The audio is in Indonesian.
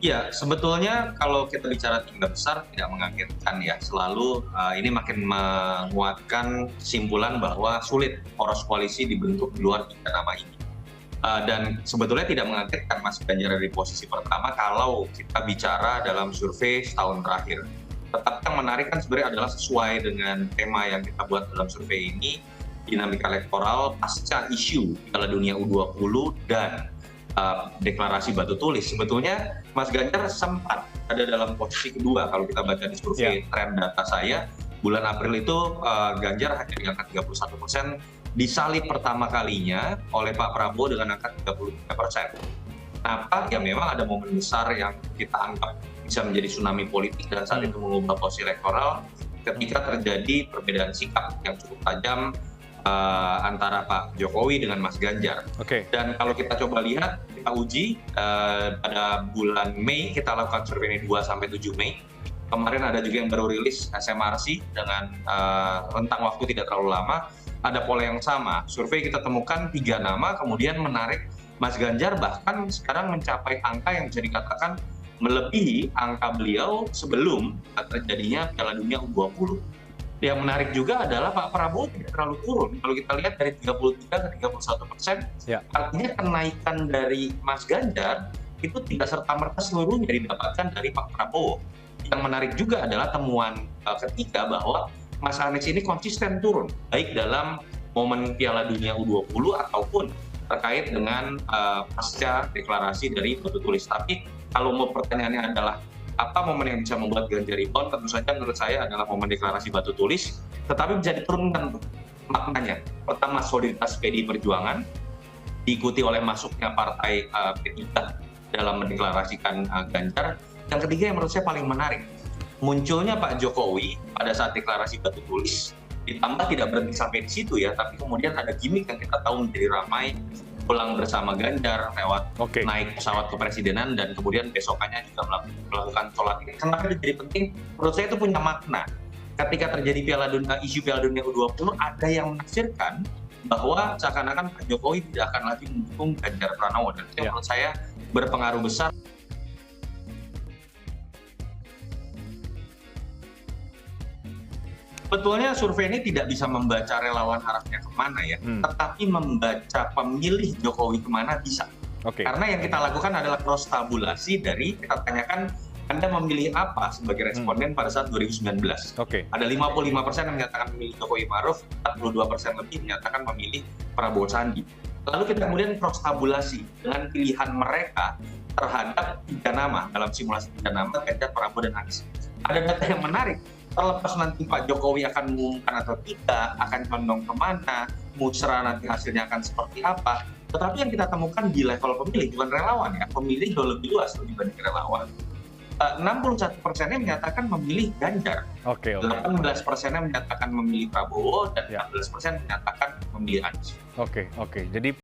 Ya, sebetulnya kalau kita bicara tiga besar tidak mengagetkan ya. Selalu ini makin menguatkan kesimpulan bahwa sulit poros koalisi dibentuk di luar tiga nama ini. Dan sebetulnya tidak mengagetkan Mas Ganjar di posisi pertama kalau kita bicara dalam survei setahun terakhir. Tetapi yang menarik kan sebenarnya adalah sesuai dengan tema yang kita buat dalam survei ini, dinamika elektoral pasca isu Piala Dunia U20 dan deklarasi batu tulis. Sebetulnya Mas Ganjar sempat ada dalam posisi kedua kalau kita baca di survei tren data saya, bulan April itu Ganjar hanya di angka 31%, disalib pertama kalinya oleh Pak Prabowo dengan angka 33%. Kenapa? Ya memang ada momen besar yang kita anggap bisa menjadi tsunami politik dan saat itu mengubah posisi elektoral ketika terjadi perbedaan sikap yang cukup tajam antara Pak Jokowi dengan Mas Ganjar. Dan kalau kita coba lihat, kita uji pada bulan Mei, kita lakukan survei ini 2-7 Mei. Kemarin ada juga yang baru rilis SMRC dengan rentang waktu tidak terlalu lama, ada pola yang sama. Survei kita temukan 3 nama, kemudian menarik Mas Ganjar bahkan sekarang mencapai angka yang bisa dikatakan melebihi angka beliau sebelum terjadinya Piala Dunia U20. Yang menarik juga adalah Pak Prabowo tidak terlalu turun. Kalau kita lihat dari 33 ke 31%, artinya kenaikan dari Mas Ganjar itu tidak serta-merta seluruhnya didapatkan dari Pak Prabowo. Yang menarik juga adalah temuan ketiga bahwa Mas Anies ini konsisten turun, baik dalam momen Piala Dunia U20 ataupun terkait dengan pasca deklarasi dari batu tulis. Tapi kalau mau pertanyaannya adalah apa momen yang bisa membuat Ganjar rebound, tentu saja menurut saya adalah momen deklarasi batu tulis, tetapi bisa diturunkan maknanya. Pertama, soliditas PDI Perjuangan, diikuti oleh masuknya partai P3 dalam mendeklarasikan Ganjar. Yang ketiga yang menurut saya paling menarik, munculnya Pak Jokowi pada saat deklarasi batu tulis, ditambah tidak berhenti sampai di situ ya, tapi kemudian ada gimmick yang kita tahu menjadi ramai, pulang bersama Ganjar lewat naik pesawat kepresidenan dan kemudian besokannya juga melakukan sholat ini. Kenapa itu jadi penting? Menurut saya itu punya makna. Ketika terjadi isu Piala Dunia U20, ada yang menafsirkan bahwa seakan-akan Pak Jokowi tidak akan lagi mendukung Ganjar Pranowo, dan itu menurut saya berpengaruh besar. Sebetulnya survei ini tidak bisa membaca relawan arahnya kemana ya, tetapi membaca pemilih Jokowi kemana bisa. Karena yang kita lakukan adalah cross tabulasi dari kita tanyakan Anda memilih apa sebagai responden pada saat 2019. Ada 55% yang menyatakan memilih Jokowi Maruf, 42% lebih menyatakan memilih Prabowo Sandi. Lalu kita kemudian cross tabulasi dengan pilihan mereka terhadap 3 nama dalam simulasi 3 nama Ganjar, Prabowo, dan Anies. Ada data yang menarik. Terlepas nanti Pak Jokowi akan mengumumkan atau tidak, akan condong kemana, musrah nanti hasilnya akan seperti apa. Tetapi yang kita temukan di level pemilih, bukan relawan ya, pemilih jauh lebih luas dibanding relawan. 61%-nya menyatakan memilih Ganjar, 18%-nya menyatakan memilih Prabowo, dan 14% menyatakan memilih Anies. Jadi